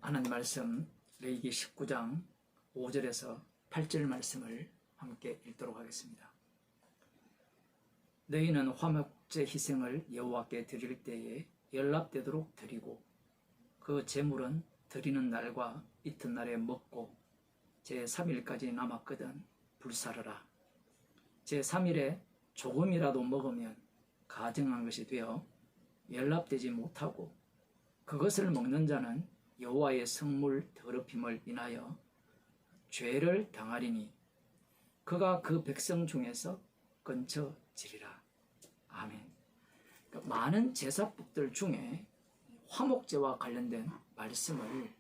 하나님 말씀 레위기 19장 5절에서 8절 말씀을 함께 읽도록 하겠습니다. 너희는 화목제 희생을 여호와께 드릴 때에 연납되도록 드리고 그 제물은 드리는 날과 이튿날에 먹고 제3일까지 남았거든 불사르라. 제3일에 조금이라도 먹으면 가증한 것이 되어 연납되지 못하고 그것을 먹는 자는 여호와의 성물 더럽힘을 인하여 죄를 당하리니 그가 그 백성 중에서 끊쳐지리라. 아멘. 많은 제사법들 중에 화목제와 관련된 말씀을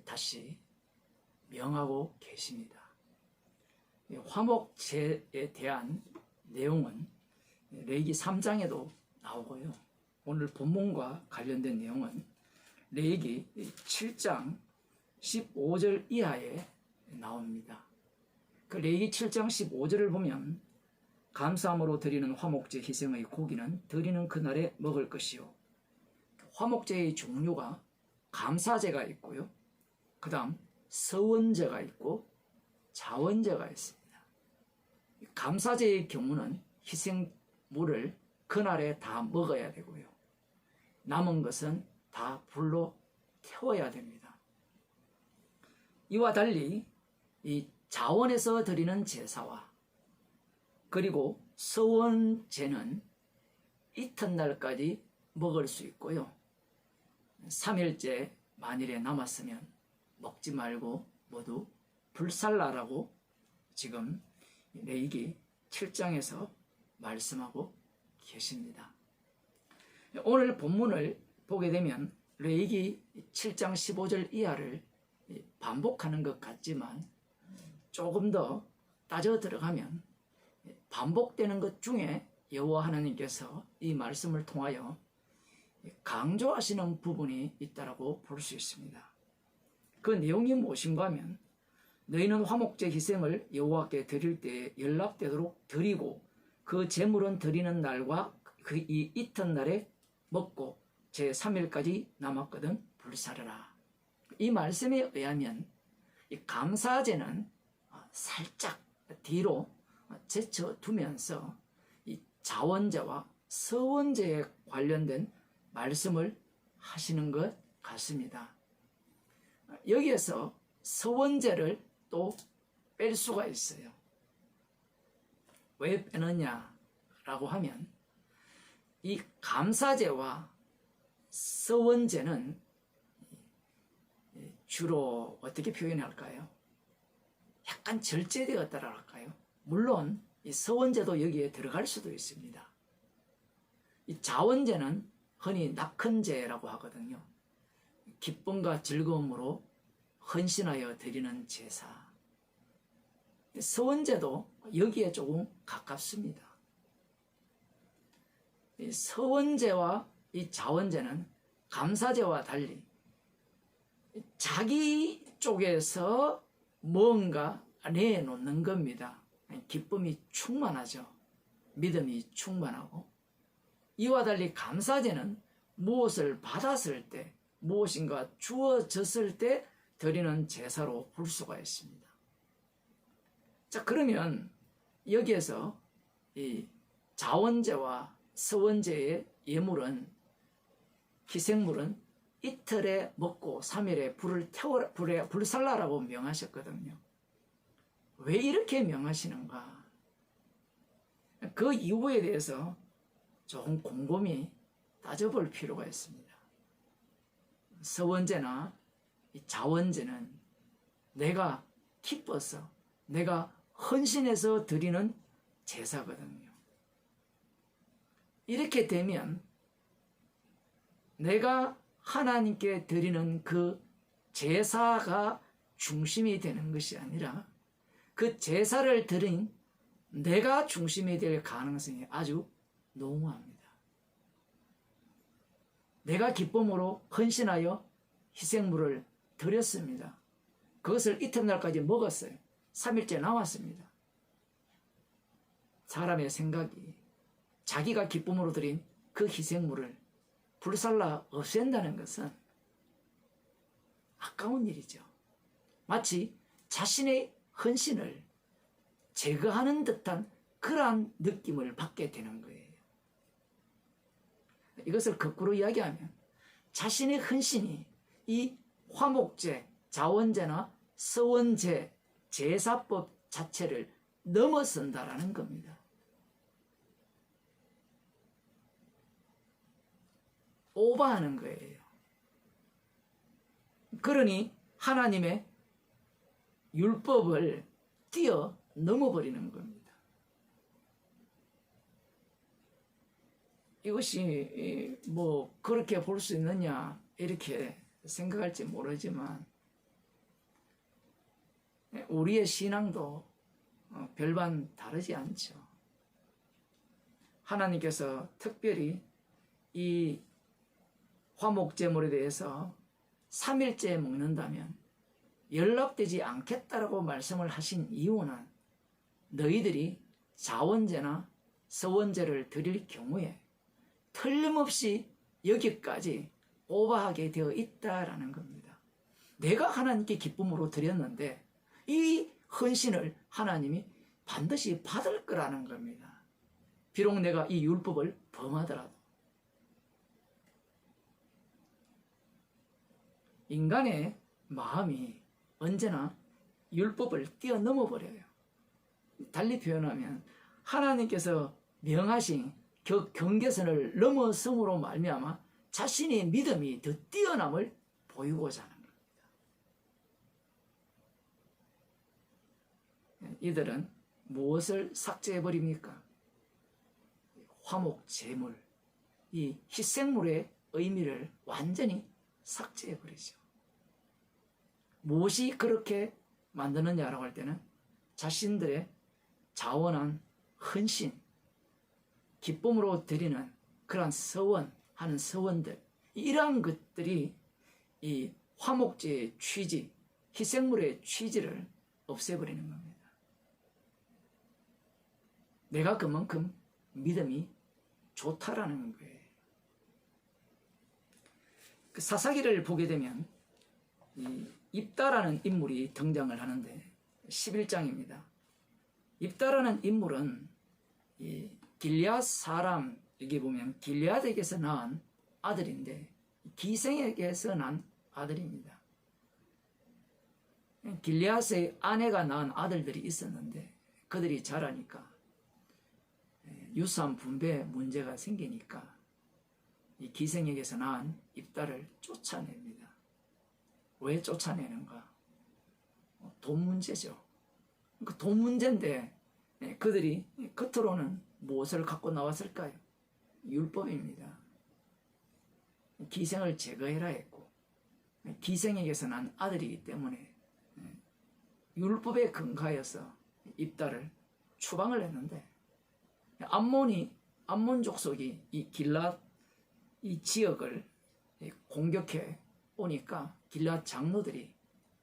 다시 명하고 계십니다. 화목제에 대한 내용은 레위기 3장에도 나오고요. 오늘 본문과 관련된 내용은 레위기 7장 15절 이하에 나옵니다. 그 레위기 7장 15절을 보면 감사함으로 드리는 화목제 희생의 고기는 드리는 그날에 먹을 것이요. 화목제의 종류가 감사제가 있고요. 그 다음 서원제가 있고 자원제가 있습니다. 감사제의 경우는 희생물을 그날에 다 먹어야 되고요. 남은 것은 다 불로 태워야 됩니다. 이와 달리 이 자원에서 드리는 제사와 그리고 서원제는 이튿날까지 먹을 수 있고요. 3일째 만일에 남았으면 먹지 말고 모두 불살라라고 지금 레위기 7장에서 말씀하고 계십니다. 오늘 본문을 보게 되면 레위기 7장 15절 이하를 반복하는 것 같지만 조금 더 따져 들어가면 반복되는 것 중에 여호와 하나님께서 이 말씀을 통하여 강조하시는 부분이 있다고 볼 수 있습니다. 그 내용이 무엇인가 하면 너희는 화목제 희생을 여호와께 드릴 때에 연락되도록 드리고 그 제물은 드리는 날과 그 이튿날에 먹고 제3일까지 남았거든 불사르라. 이 말씀에 의하면 이 감사제는 살짝 뒤로 제쳐두면서 이 자원제와 서원제에 관련된 말씀을 하시는 것 같습니다. 여기에서 서원제를 또 뺄 수가 있어요. 왜 빼느냐라고 하면 이 감사제와 서원제는 주로 어떻게 표현할까요? 약간 절제되었다라 할까요? 물론 이 서원제도 여기에 들어갈 수도 있습니다. 이 자원제는 흔히 낙헌제라고 하거든요. 기쁨과 즐거움으로 헌신하여 드리는 제사. 서원제도 여기에 조금 가깝습니다. 이 서원제와 이 자원제는 감사제와 달리 자기 쪽에서 뭔가 내놓는 겁니다. 기쁨이 충만하죠. 믿음이 충만하고. 이와 달리 감사제는 무엇을 받았을 때, 무엇인가 주어졌을 때 드리는 제사로 볼 수가 있습니다. 자, 그러면 여기에서 이 자원제와 서원제의 예물은, 희생물은 이틀에 먹고 3일에 불살라라고 명하셨거든요. 왜 이렇게 명하시는가? 그 이유에 대해서 조금 곰곰이 따져볼 필요가 있습니다. 서원제나 자원제는 내가 기뻐서, 내가 헌신해서 드리는 제사거든요. 이렇게 되면 내가 하나님께 드리는 그 제사가 중심이 되는 것이 아니라 그 제사를 드린 내가 중심이 될 가능성이 아주 농후합니다. 내가 기쁨으로 헌신하여 희생물을 드렸습니다. 그것을 이튿날까지 먹었어요. 3일째 남았습니다. 사람의 생각이 자기가 기쁨으로 드린 그 희생물을 불살라 없앤다는 것은 아까운 일이죠. 마치 자신의 헌신을 제거하는 듯한 그러한 느낌을 받게 되는 거예요. 이것을 거꾸로 이야기하면 자신의 헌신이 이 화목제, 자원제나 서원제, 제사법 자체를 넘어선다라는 겁니다. 오버하는 거예요. 그러니 하나님의 율법을 뛰어 넘어버리는 겁니다. 이것이 뭐 그렇게 볼 수 있느냐 이렇게 생각할지 모르지만 우리의 신앙도 별반 다르지 않죠. 하나님께서 특별히 이 화목제물에 대해서 3일째 먹는다면 연락되지 않겠다라고 말씀을 하신 이유는 너희들이 자원제나 서원제를 드릴 경우에 틀림없이 여기까지 오버하게 되어 있다라는 겁니다. 내가 하나님께 기쁨으로 드렸는데 이 헌신을 하나님이 반드시 받을 거라는 겁니다. 비록 내가 이 율법을 범하더라도. 인간의 마음이 언제나 율법을 뛰어넘어 버려요. 달리 표현하면 하나님께서 명하신 경계선을 넘어섬으로 말미암아 자신의 믿음이 더 뛰어남을 보이고자 하는 겁니다. 이들은 무엇을 삭제해 버립니까? 화목 제물, 이 희생물의 의미를 완전히 삭제해 버리죠. 무엇이 그렇게 만드느냐라고 할 때는 자신들의 자원한 헌신, 기쁨으로 드리는 그러한 서원하는 서원들, 이러한 것들이 이 화목제의 취지, 희생물의 취지를 없애버리는 겁니다. 내가 그만큼 믿음이 좋다라는 거예요. 그 사사기를 보게 되면 이 입다라는 인물이 등장을 하는데 11장입니다. 입다라는 인물은 이 길앗 사람, 여기 보면 길앗에게서 낳은 아들인데 기생에게서 난 아들입니다. 길앗의 아내가 낳은 아들들이 있었는데 그들이 자라니까 유산 분배 문제가 생기니까 이 기생에게서 낳은 입다를 쫓아냅니다. 왜 쫓아내는가? 돈 문제죠. 그 돈 문제인데 그들이 겉으로는 무엇을 갖고 나왔을까요? 율법입니다. 기생을 제거해라 했고 기생에게서 난 아들이기 때문에 율법에 근거하여서 입다를 추방을 했는데 암몬 족속이 이 길앗 이 지역을 공격해 오니까 길앗 장로들이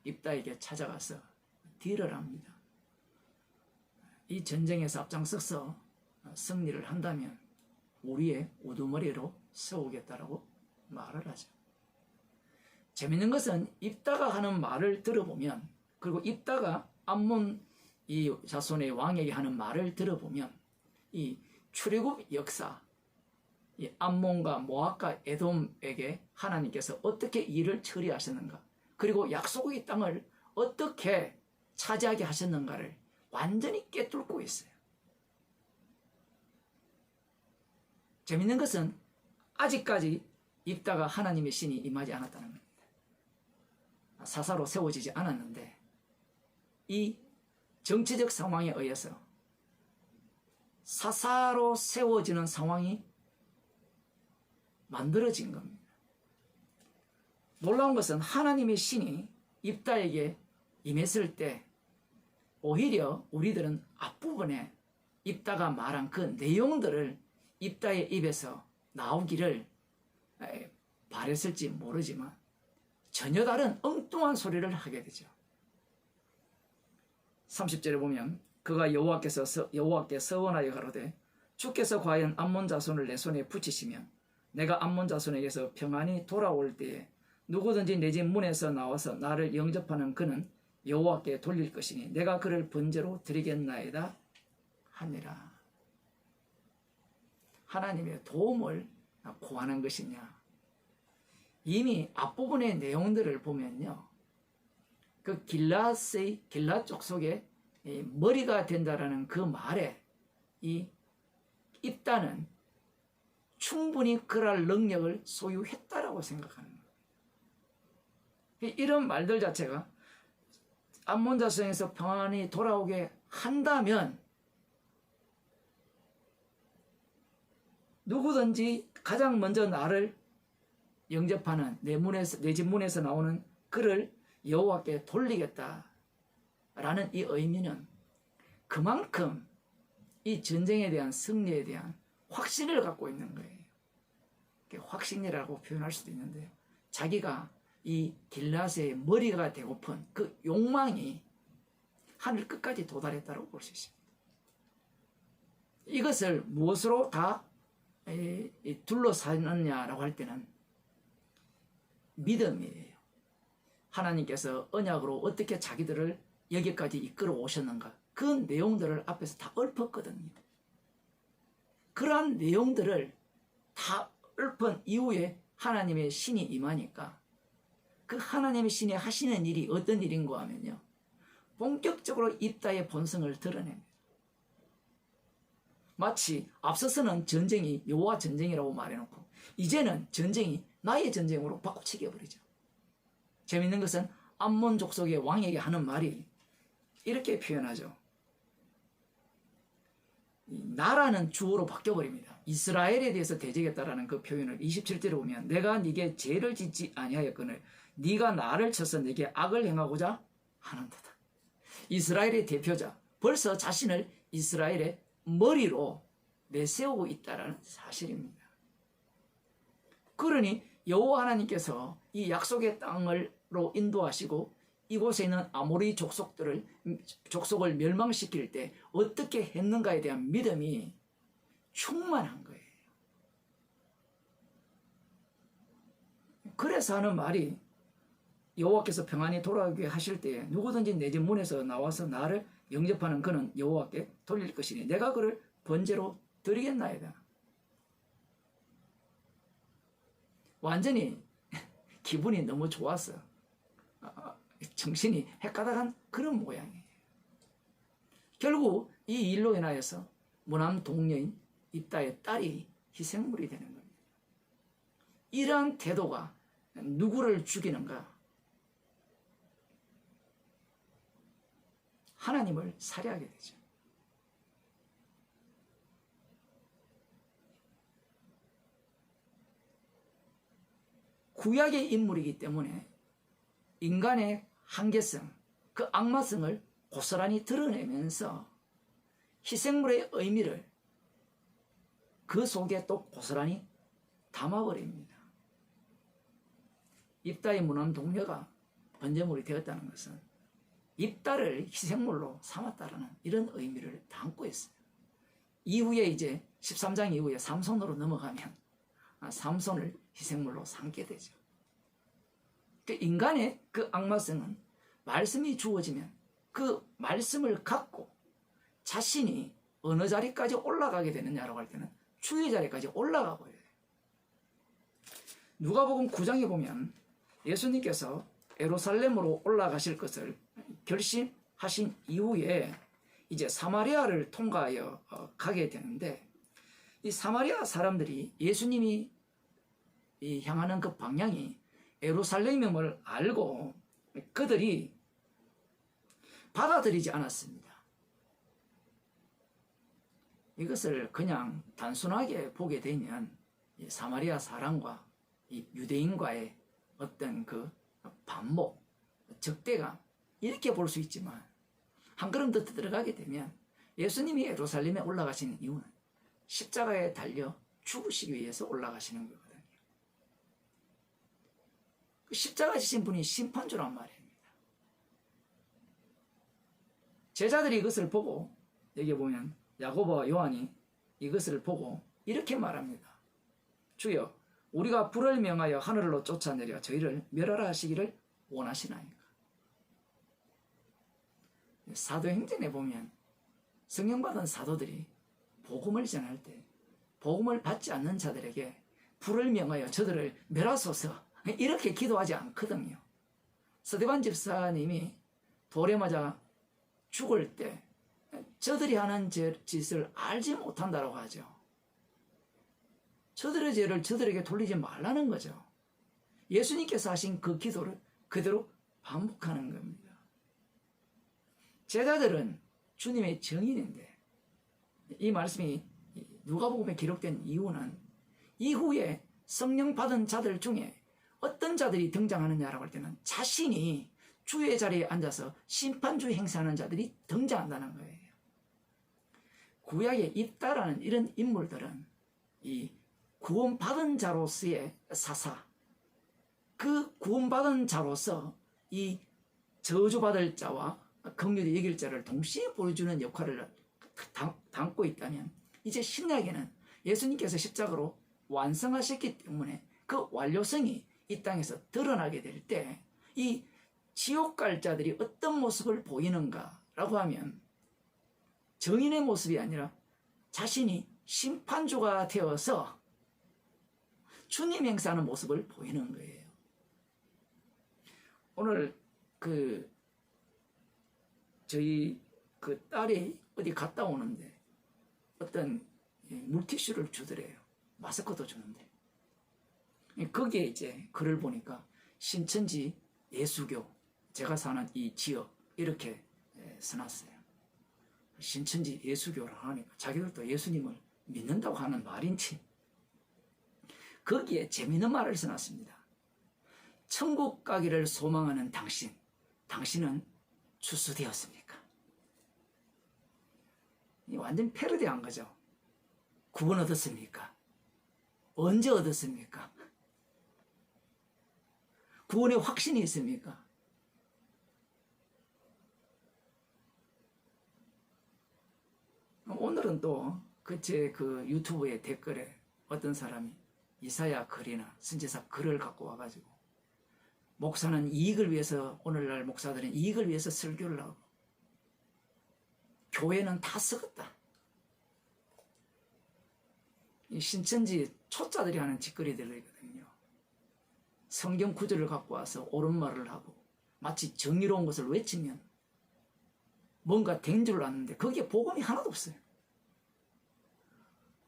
입다에게 찾아가서 딜을 합니다. 이 전쟁에서 앞장서서 승리를 한다면 우리의 우두머리로 세우겠다라고 말을 하죠. 재밌는 것은 입다가 하는 말을 들어보면, 그리고 입다가 암몬 이 자손의 왕에게 하는 말을 들어보면 이 출애굽 역사, 이 암몬과 모압과 에돔에게 하나님께서 어떻게 일을 처리하셨는가, 그리고 약속의 땅을 어떻게 차지하게 하셨는가를 완전히 꿰뚫고 있어요. 재밌는 것은 아직까지 입다가 하나님의 신이 임하지 않았다는 겁니다. 사사로 세워지지 않았는데 이 정치적 상황에 의해서 사사로 세워지는 상황이 만들어진 겁니다. 놀라운 것은 하나님의 신이 입다에게 임했을 때 오히려 우리들은 앞부분에 입다가 말한 그 내용들을 입다의 입에서 나오기를 바랬을지 모르지만 전혀 다른 엉뚱한 소리를 하게 되죠. 30절에 보면 그가 여호와께 서원하여 가로되 주께서 과연 암몬 자손을 내 손에 붙이시면 내가 암몬 자손에게서 평안히 돌아올 때에 누구든지 내 집 문에서 나와서 나를 영접하는 그는 여호와께 돌릴 것이니 내가 그를 번제로 드리겠나이다 하니라. 하나님의 도움을 구하는 것이냐? 이미 앞부분의 내용들을 보면요, 그 길앗 족속의 머리가 된다라는 그 말에 이 입다는 충분히 그럴 능력을 소유했다라고 생각하는 거예요. 이런 말들 자체가 암몬 자손에서 평안히 돌아오게 한다면 누구든지 가장 먼저 나를 영접하는 내 집 문에서 나오는 그를 여호와께 돌리겠다라는 이 의미는 그만큼 이 전쟁에 대한 승리에 대한 확신을 갖고 있는 거예요. 확신이라고 표현할 수도 있는데요, 자기가 이 길앗의 머리가 되고픈 그 욕망이 하늘 끝까지 도달했다고 볼 수 있습니다. 이것을 무엇으로 다 둘러싸느냐라고 할 때는 믿음이에요. 하나님께서 언약으로 어떻게 자기들을 여기까지 이끌어 오셨는가, 그 내용들을 앞에서 다 읊었거든요. 그러한 내용들을 다 읊은 이후에 하나님의 신이 임하니까 그 하나님의 신이 하시는 일이 어떤 일인가 하면요, 본격적으로 입다의 본성을 드러냅니다. 마치 앞서서는 전쟁이 여호와 전쟁이라고 말해놓고 이제는 전쟁이 나의 전쟁으로 바꿔치기 해버리죠. 재밌는 것은 암몬 족속의 왕에게 하는 말이 이렇게 표현하죠. 나라는 주어로 바뀌어버립니다. 이스라엘에 대해서 대적했다라는 그 표현을 27절에 보면 내가 네게 죄를 짓지 아니하였거늘 네가 나를 쳐서 네게 악을 행하고자 하는도다. 이스라엘의 대표자, 벌써 자신을 이스라엘의 머리로 내세우고 있다는 사실입니다. 그러니 여호와 하나님께서 이 약속의 땅으로 인도하시고 이곳에 있는 아모리 족속을 멸망시킬 때 어떻게 했는가에 대한 믿음이 충만한 거예요. 그래서 하는 말이 여호와께서 평안히 돌아오게 하실 때 누구든지 내 집 문에서 나와서 나를 영접하는 그는 여호와께 돌릴 것이니 내가 그를 번제로 드리겠나이다. 완전히 기분이 너무 좋았어. 정신이 헷가닥한 그런 모양이에요. 결국 이 일로 인하여서 무남 동녀인 입다의 딸이 희생물이 되는 겁니다. 이러한 태도가 누구를 죽이는가? 하나님을 살해하게 되죠. 구약의 인물이기 때문에 인간의 한계성, 그 악마성을 고스란히 드러내면서 희생물의 의미를 그 속에 또 고스란히 담아버립니다. 입다의 무남 동료가 번제물이 되었다는 것은 입다를 희생물로 삼았다라는 이런 의미를 담고 있어요. 이후에 이제 13장 이후에 삼손으로 넘어가면 삼손을 희생물로 삼게 되죠. 인간의 그 악마성은 말씀이 주어지면 그 말씀을 갖고 자신이 어느 자리까지 올라가게 되느냐라고 할 때는 주의 자리까지 올라가 버려요. 누가복음 9장에 보면 예수님께서 예루살렘으로 올라가실 것을 결심하신 이후에 이제 사마리아를 통과하여 가게 되는데 이 사마리아 사람들이 예수님이 향하는 그 방향이 예루살렘임을 알고 그들이 받아들이지 않았습니다. 이것을 그냥 단순하게 보게 되면 사마리아 사람과 이 유대인과의 어떤 그 반목, 적대감 이렇게 볼 수 있지만 한 걸음 더 들어가게 되면 예수님이 예루살렘에 올라가시는 이유는 십자가에 달려 죽으시기 위해서 올라가시는 거거든요. 그 십자가 지신 분이 심판주란 말입니다. 제자들이 이것을 보고 여기 보면 야고보와 요한이 이것을 보고 이렇게 말합니다. 주여, 우리가 불을 명하여 하늘로 쫓아내려 저희를 멸하라 하시기를 원하시나이까. 사도행전에 보면 성령받은 사도들이 복음을 전할 때 복음을 받지 않는 자들에게 불을 명하여 저들을 멸하소서 이렇게 기도하지 않거든요. 스데반 집사님이 돌에 맞아 죽을 때 저들이 하는 짓을 알지 못한다고 하죠. 저들의 죄를 저들에게 돌리지 말라는 거죠. 예수님께서 하신 그 기도를 그대로 반복하는 겁니다. 제자들은 주님의 증인인데 이 말씀이 누가복음에 기록된 이유는 이후에 성령 받은 자들 중에 어떤 자들이 등장하느냐라고 할 때는 자신이 주의 자리에 앉아서 심판주 행사하는 자들이 등장한다는 거예요. 구약에 입다라는 이런 인물들은 이 구원받은 자로서의 사사, 그 구원받은 자로서 이 저주받을 자와 긍휼히 여길 자를 동시에 보여주는 역할을 담고 있다면 이제 신약에는 예수님께서 십자가로 완성하셨기 때문에 그 완료성이 이 땅에서 드러나게 될 때 이 지옥 갈 자들이 어떤 모습을 보이는가라고 하면 정인의 모습이 아니라 자신이 심판주가 되어서 주님 행사하는 모습을 보이는 거예요. 오늘 저희 딸이 어디 갔다 오는데 어떤 물티슈를 주더래요. 마스크도 주는데 거기에 이제 글을 보니까 신천지 예수교 제가 사는 이 지역 이렇게 써놨어요. 신천지 예수교라 하니까 자기들도 예수님을 믿는다고 하는 말인지 거기에 재미있는 말을 써놨습니다. 천국 가기를 소망하는 당신은 추수되었습니까? 완전 패러디한 거죠. 구원 얻었습니까? 언제 얻었습니까? 구원의 확신이 있습니까? 오늘은 또 제 유튜브의 댓글에 어떤 사람이 이사야 글이나 선지자 글을 갖고 와가지고 목사는 이익을 위해서 오늘날 목사들은 이익을 위해서 설교를 하고 교회는 다 썩었다. 이 신천지 초짜들이 하는 짓거리들이거든요. 성경 구절을 갖고 와서 옳은 말을 하고 마치 정의로운 것을 외치면 뭔가 된 줄 아는데 거기에 복음이 하나도 없어요.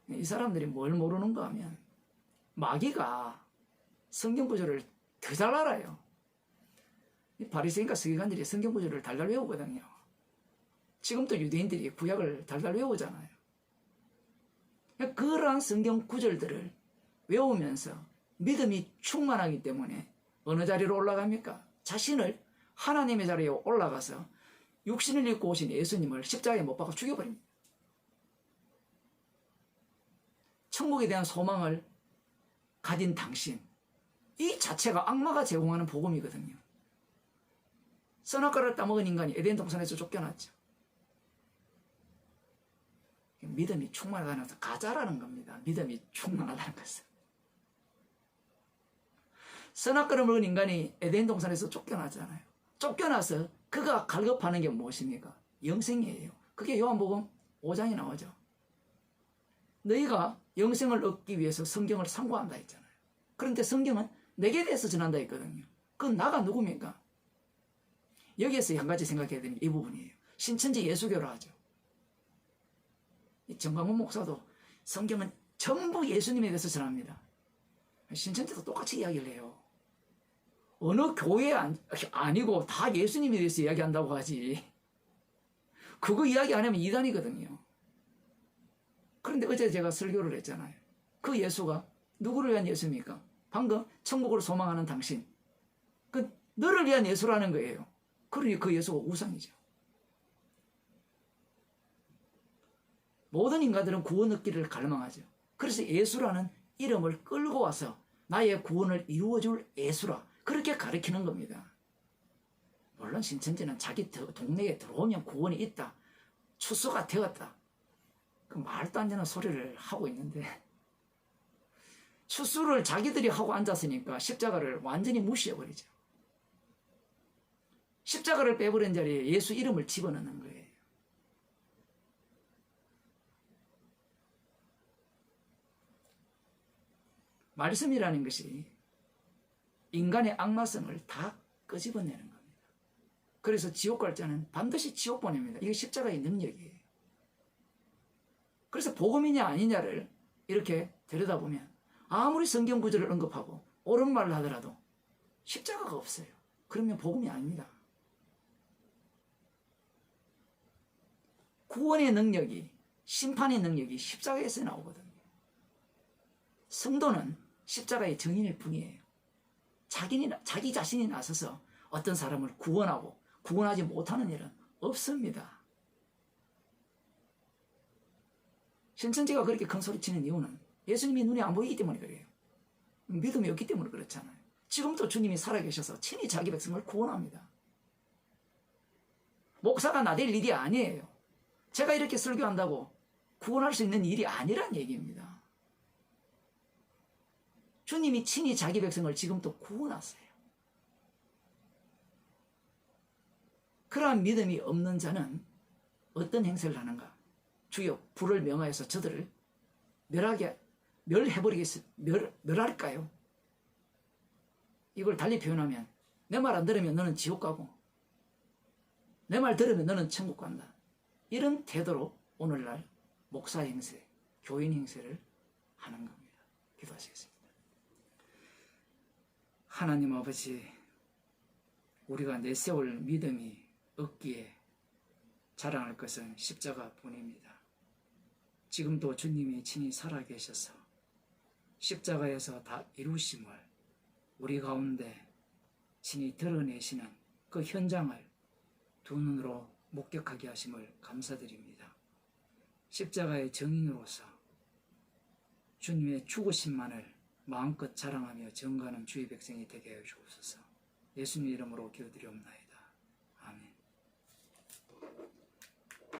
이 사람들이 뭘 모르는가 하면 마귀가 성경 구절을 더 잘 알아요. 이 바리새인과 서기관들이 성경 구절을 달달 외우거든요. 지금도 유대인들이 구약을 달달 외우잖아요. 그러한 성경 구절들을 외우면서 믿음이 충만하기 때문에 어느 자리로 올라갑니까? 자신을 하나님의 자리에 올라가서 육신을 입고 오신 예수님을 십자가에 못 박아 죽여버립니다. 천국에 대한 소망을 가진 당신, 이 자체가 악마가 제공하는 복음이거든요. 선악과를 따먹은 인간이 에덴 동산에서 쫓겨났죠. 믿음이 충만하다는 것은 가짜라는 겁니다. 믿음이 충만하다는 것은. 선악과를 먹은 인간이 에덴 동산에서 쫓겨났잖아요. 쫓겨나서 그가 갈급하는 게 무엇입니까? 영생이에요. 그게 요한복음 5장에 나오죠. 너희가 영생을 얻기 위해서 성경을 상고한다 했잖아요. 그런데 성경은 내게 대해서 전한다 했거든요. 그건 나가 누굽니까? 여기에서 한 가지 생각해야 되는 이 부분이에요. 신천지 예수교라 하죠. 정광훈 목사도 성경은 전부 예수님에 대해서 전합니다. 신천지도 똑같이 이야기를 해요. 어느 교회 아니고 다 예수님에 대해서 이야기한다고 하지. 그거 이야기 안 하면 이단이거든요. 그런데 어제 제가 설교를 했잖아요. 그 예수가 누구를 위한 예수입니까? 방금 천국을 소망하는 당신. 그 너를 위한 예수라는 거예요. 그러니 그 예수가 우상이죠. 모든 인간들은 구원 얻기를 갈망하죠. 그래서 예수라는 이름을 끌고 와서 나의 구원을 이루어줄 예수라 그렇게 가르치는 겁니다. 물론 신천지는 자기 동네에 들어오면 구원이 있다. 추수가 되었다. 그 말도 안 되는 소리를 하고 있는데 수술을 자기들이 하고 앉았으니까 십자가를 완전히 무시해버리죠. 십자가를 빼버린 자리에 예수 이름을 집어넣는 거예요. 말씀이라는 것이 인간의 악마성을 다 끄집어내는 겁니다. 그래서 지옥 갈 자는 반드시 지옥 보냅니다. 이게 십자가의 능력이에요. 그래서 복음이냐 아니냐를 이렇게 들여다보면 아무리 성경 구절을 언급하고 옳은 말을 하더라도 십자가가 없어요. 그러면 복음이 아닙니다. 구원의 능력이, 심판의 능력이 십자가에서 나오거든요. 성도는 십자가의 증인일 뿐이에요. 자기 자신이 나서서 어떤 사람을 구원하고 구원하지 못하는 일은 없습니다. 신천지가 그렇게 큰 소리 치는 이유는 예수님이 눈에 안 보이기 때문에 그래요. 믿음이 없기 때문에 그렇잖아요. 지금도 주님이 살아계셔서 친히 자기 백성을 구원합니다. 목사가 나댈 일이 아니에요. 제가 이렇게 설교한다고 구원할 수 있는 일이 아니란 얘기입니다. 주님이 친히 자기 백성을 지금도 구원하세요. 그러한 믿음이 없는 자는 어떤 행세를 하는가? 주여 불을 명하여서 저들을 멸할까요? 이걸 달리 표현하면 내 말 안 들으면 너는 지옥 가고 내 말 들으면 너는 천국 간다. 이런 태도로 오늘날 목사 행세, 교인 행세를 하는 겁니다. 기도하시겠습니다. 하나님 아버지, 우리가 내세울 믿음이 없기에 자랑할 것은 십자가뿐입니다. 지금도 주님이 친히 살아계셔서 십자가에서 다 이루심을 우리 가운데 친히 드러내시는 그 현장을 두 눈으로 목격하게 하심을 감사드립니다. 십자가의 증인으로서 주님의 죽으심만을 마음껏 자랑하며 증거하는 주의 백성이 되게 하여 주옵소서. 예수님 이름으로 기도드리옵나이다.